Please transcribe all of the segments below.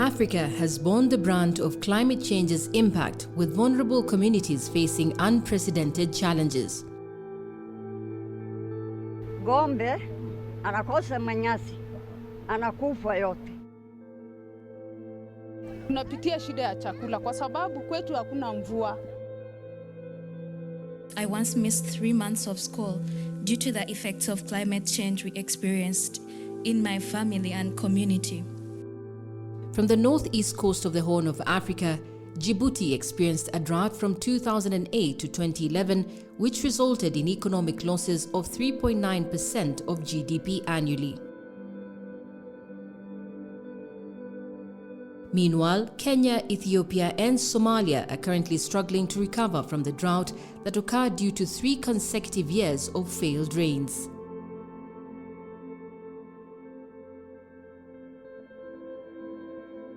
Africa has borne the brunt of climate change's impact, with vulnerable communities facing unprecedented challenges. Ng'ombe anakosa manyasi, anakufa yote. Tunapitia shida ya chakula kwa sababu kwetu hakuna mvua. I once missed 3 months of school due to the effects of climate change we experienced in my family and community. From the northeast coast of the Horn of Africa, Djibouti experienced a drought from 2008 to 2011, which resulted in economic losses of 3.9% of GDP annually. Meanwhile, Kenya, Ethiopia and Somalia are currently struggling to recover from the drought that occurred due to 3 consecutive years of failed rains.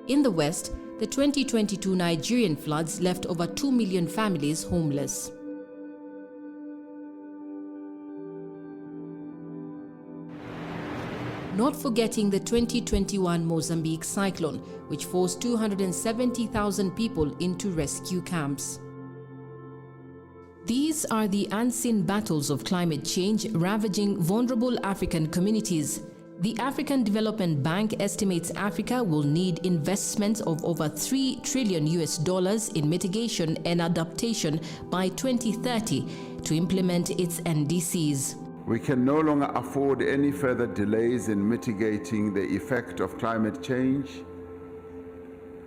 In the West, the 2022 Nigerian floods left over 2 million families homeless. Not forgetting the 2021 Mozambique cyclone, which forced 270,000 people into rescue camps. These are the unseen battles of climate change ravaging vulnerable African communities. The African Development Bank estimates Africa will need investments of over $3 trillion in mitigation and adaptation by 2030 to implement its NDCs. We can no longer afford any further delays in mitigating the effect of climate change.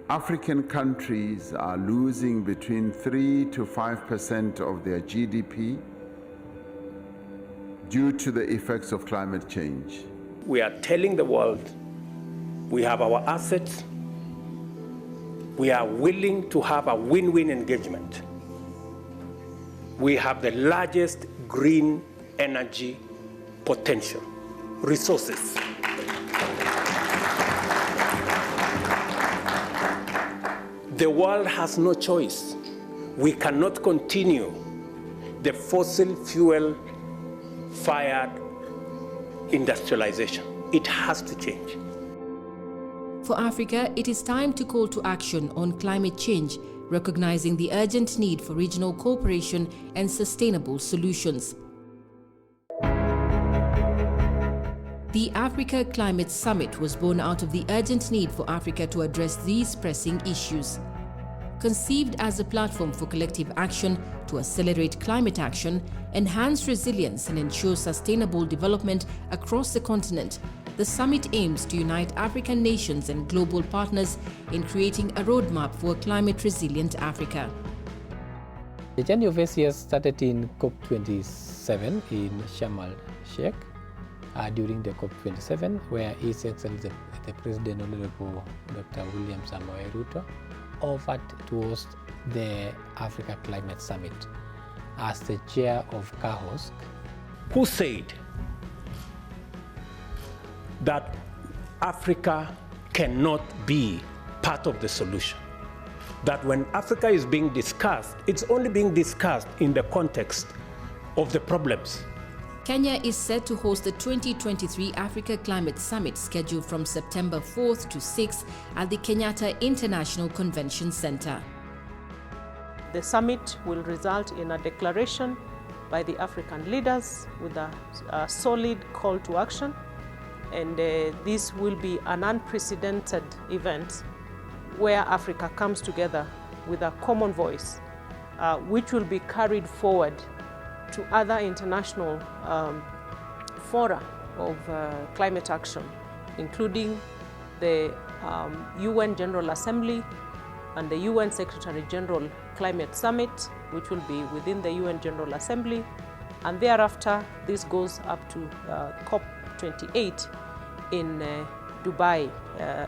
African countries are losing between 3 to 5% of their GDP due to the effects of climate change. We are telling the world we have our assets, we are willing to have a win-win engagement. We have the largest green energy potential, resources. The world has no choice. We cannot continue the fossil fuel fired industrialization. It has to change. For Africa, it is time to call to action on climate change, recognizing the urgent need for regional cooperation and sustainable solutions. The Africa Climate Summit was born out of the urgent need for Africa to address these pressing issues. Conceived as a platform for collective action to accelerate climate action, enhance resilience and ensure sustainable development across the continent, the summit aims to unite African nations and global partners in creating a roadmap for a climate-resilient Africa. The journey of SCS started in COP27 in Sharm el-Sheikh during the COP27, where His Excellency the President Honorable Dr. William Samoei Ruto offered to host the Africa Climate Summit as the chair of CAHOSC. Who said that Africa cannot be part of the solution? That when Africa is being discussed, it's only being discussed in the context of the problems. Kenya is set to host the 2023 Africa Climate Summit, scheduled from September 4th to 6th at the Kenyatta International Convention Center. The summit will result in a declaration by the African leaders with a solid call to action, and this will be an unprecedented event where Africa comes together with a common voice, which will be carried forward to other international fora of climate action, including the UN General Assembly and the UN Secretary General Climate Summit, which will be within the UN General Assembly. And thereafter, this goes up to COP28 in Dubai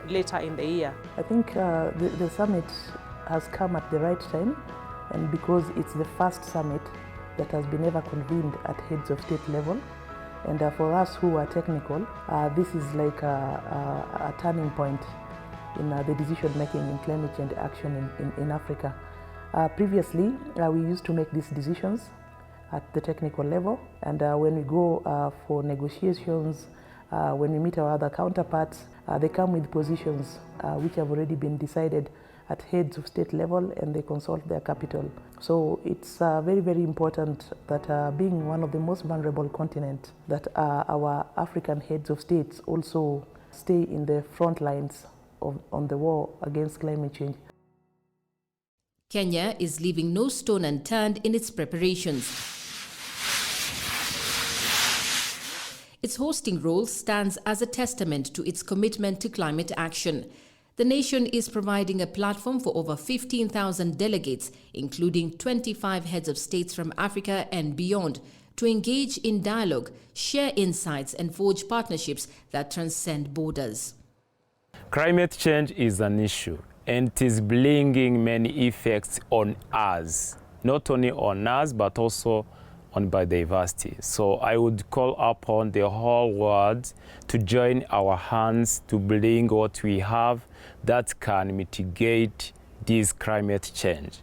later in the year. I think the summit has come at the right time, and because it's the first summit that has been ever convened at heads of state level. And for us who are technical, this is like a turning point in the decision making in climate change action in Africa. Previously, we used to make these decisions at the technical level, and when we go for negotiations when we meet our other counterparts, they come with positions which have already been decided at heads of state level, and they consult their capital. So it's very, very important that being one of the most vulnerable continents, that our African heads of states also stay in the front lines on the war against climate change. Kenya is leaving no stone unturned in its preparations. Its hosting role stands as a testament to its commitment to climate action. The nation is providing a platform for over 15,000 delegates, including 25 heads of states from Africa and beyond, to engage in dialogue, share insights, and forge partnerships that transcend borders. Climate change is an issue, and it is bringing many effects on us, not only on us, but also on biodiversity. So I would call upon the whole world to join our hands to bring what we have that can mitigate this climate change.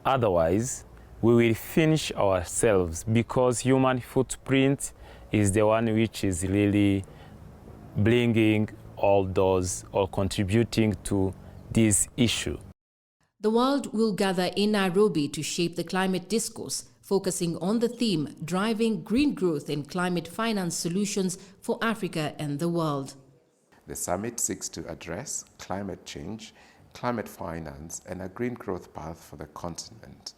Otherwise, we will finish ourselves, because human footprint is the one which is really bringing all those or contributing to this issue. The world will gather in Nairobi to shape the climate discourse, focusing on the theme driving green growth and climate finance solutions for Africa and the world. The summit seeks to address climate change, climate finance, and a green growth path for the continent.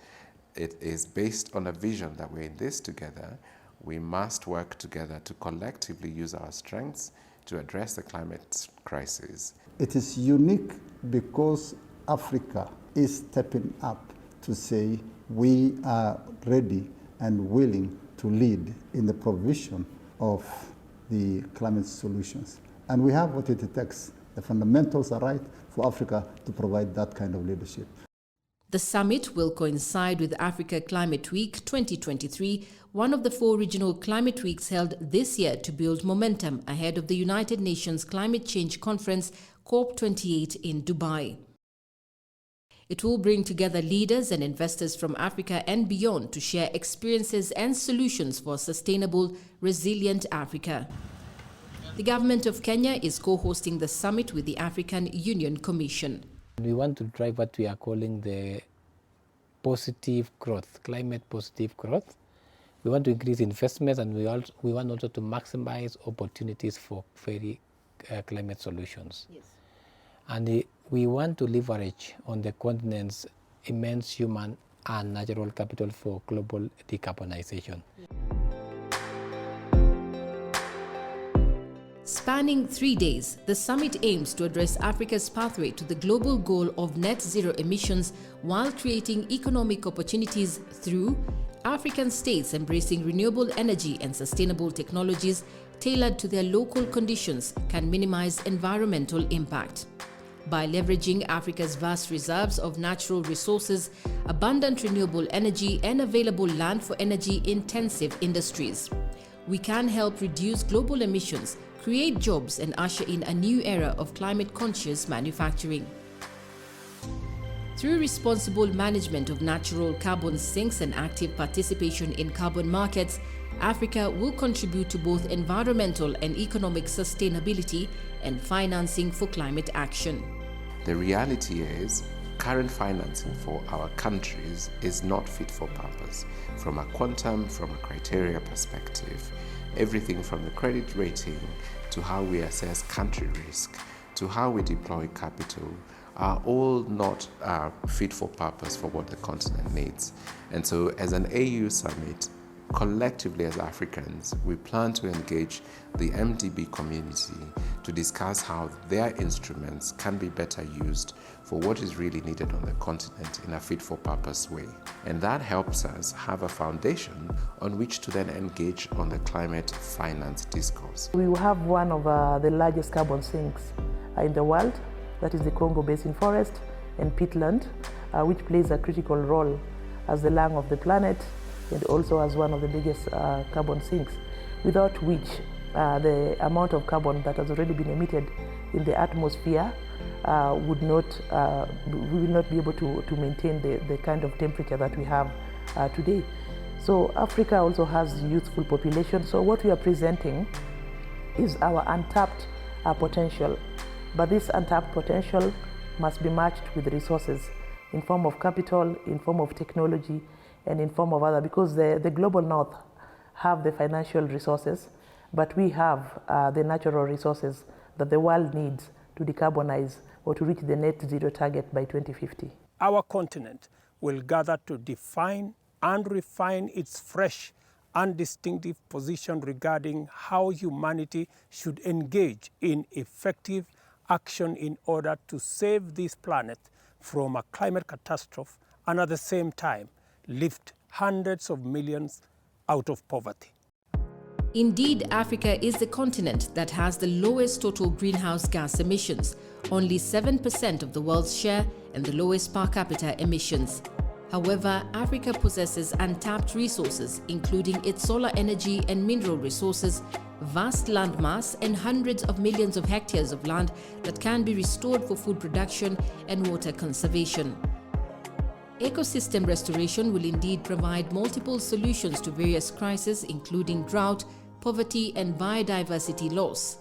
It is based on a vision that we're in this together. We must work together to collectively use our strengths to address the climate crisis. It is unique because Africa is stepping up to say we are ready and willing to lead in the provision of the climate solutions. And we have what it takes. The fundamentals are right for Africa to provide that kind of leadership. The summit will coincide with Africa Climate Week 2023, one of the 4 regional climate weeks held this year to build momentum ahead of the United Nations Climate Change Conference COP28 in Dubai. It will bring together leaders and investors from Africa and beyond to share experiences and solutions for a sustainable, resilient Africa. The government of Kenya is co-hosting the summit with the African Union Commission. We want to drive what we are calling the positive growth, climate positive growth. We want to increase investments, and we want also to maximize opportunities for very climate solutions. Yes. And we want to leverage on the continent's immense human and natural capital for global decarbonization. Spanning 3 days, the summit aims to address Africa's pathway to the global goal of net zero emissions while creating economic opportunities through African states embracing renewable energy and sustainable technologies tailored to their local conditions can minimize environmental impact. By leveraging Africa's vast reserves of natural resources, abundant renewable energy, and available land for energy-intensive industries, we can help reduce global emissions, create jobs, and usher in a new era of climate-conscious manufacturing. Through responsible management of natural carbon sinks and active participation in carbon markets, Africa will contribute to both environmental and economic sustainability and financing for climate action. The reality is, current financing for our countries is not fit for purpose. From a quantum, from a criteria perspective, everything from the credit rating to how we assess country risk to how we deploy capital are all not fit for purpose for what the continent needs. And so as an AU summit, collectively as Africans, we plan to engage the MDB community to discuss how their instruments can be better used for what is really needed on the continent in a fit-for-purpose way. And that helps us have a foundation on which to then engage on the climate finance discourse. We will have one of the largest carbon sinks in the world, that is the Congo Basin Forest and peatland, which plays a critical role as the lung of the planet and also as one of the biggest carbon sinks, without which the amount of carbon that has already been emitted in the atmosphere we will not be able to maintain the kind of temperature that we have today. So Africa also has youthful population. So what we are presenting is our untapped potential. But this untapped potential must be matched with resources in form of capital, in form of technology, and in form of other, because the global north have the financial resources, but we have the natural resources that the world needs to decarbonize or to reach the net zero target by 2050. Our continent will gather to define and refine its fresh and distinctive position regarding how humanity should engage in effective action in order to save this planet from a climate catastrophe and at the same time lift hundreds of millions out of poverty. Indeed, Africa is the continent that has the lowest total greenhouse gas emissions, only 7% of the world's share, and the lowest per capita emissions. However, Africa possesses untapped resources, including its solar energy and mineral resources, vast landmass, and hundreds of millions of hectares of land that can be restored for food production and water conservation. Ecosystem restoration will indeed provide multiple solutions to various crises, including drought, poverty, and biodiversity loss.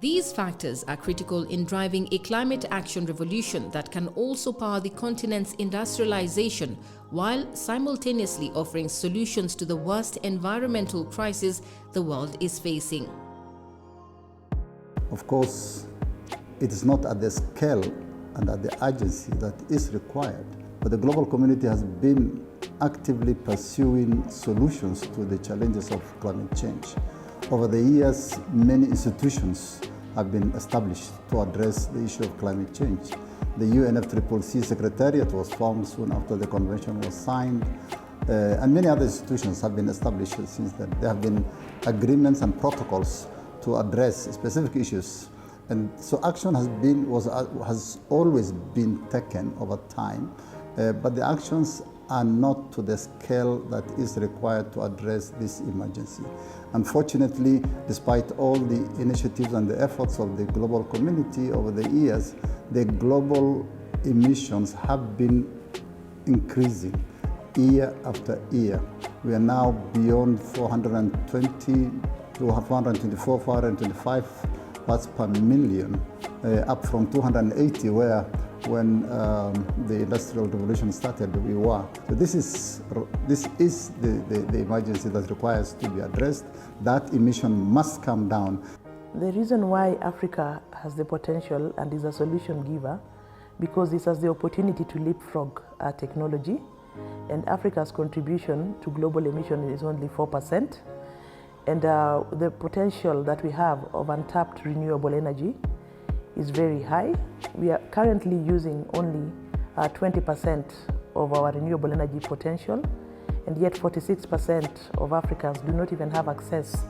These factors are critical in driving a climate action revolution that can also power the continent's industrialization while simultaneously offering solutions to the worst environmental crisis the world is facing. Of course, it is not at the scale and at the urgency that is required, but the global community has been actively pursuing solutions to the challenges of climate change. Over the years, many institutions have been established to address the issue of climate change. The UNFCCC Secretariat was formed soon after the convention was signed, and many other institutions have been established since then. There have been agreements and protocols to address specific issues, and so action has always been taken over time, but the actions are not to the scale that is required to address this emergency. Unfortunately, despite all the initiatives and the efforts of the global community over the years, the global emissions have been increasing year after year. We are now beyond 420 to 424, 425 parts per million, up from 280 when the Industrial Revolution started, we were. So this is the emergency that requires to be addressed. That emission must come down. The reason why Africa has the potential and is a solution giver, because it has the opportunity to leapfrog technology, and Africa's contribution to global emission is only 4%. And the potential that we have of untapped renewable energy is very high. We are currently using only 20% of our renewable energy potential, and yet 46% of Africans do not even have access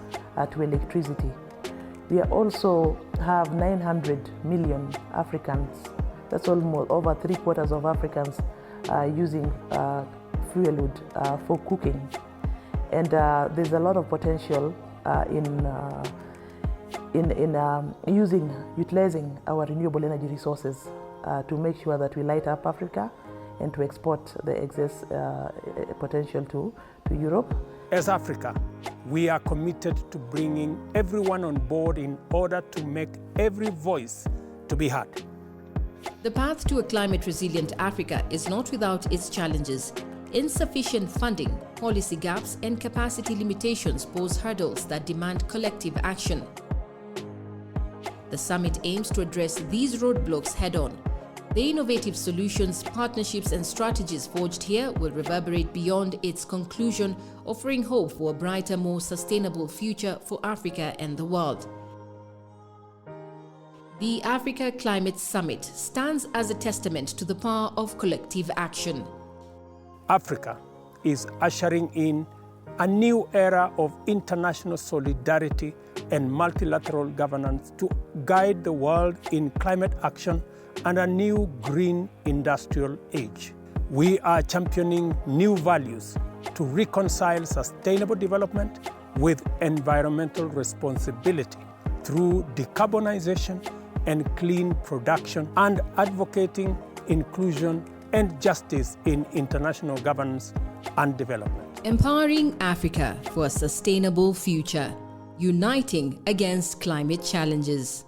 to electricity. We also have 900 million Africans. That's almost over 3/4 of Africans using fuel wood for cooking. And there's a lot of potential in utilizing our renewable energy resources to make sure that we light up Africa and to export the excess potential to Europe. As Africa, we are committed to bringing everyone on board in order to make every voice to be heard. The path to a climate-resilient Africa is not without its challenges. Insufficient funding, policy gaps, and capacity limitations pose hurdles that demand collective action. The summit aims to address these roadblocks head-on. The innovative solutions, partnerships, and strategies forged here will reverberate beyond its conclusion, offering hope for a brighter, more sustainable future for Africa and the world. The Africa Climate Summit stands as a testament to the power of collective action. Africa is ushering in a new era of international solidarity and multilateral governance to guide the world in climate action and a new green industrial age. We are championing new values to reconcile sustainable development with environmental responsibility through decarbonization and clean production, and advocating inclusion and justice in international governance and development. Empowering Africa for a sustainable future. uniting against climate challenges.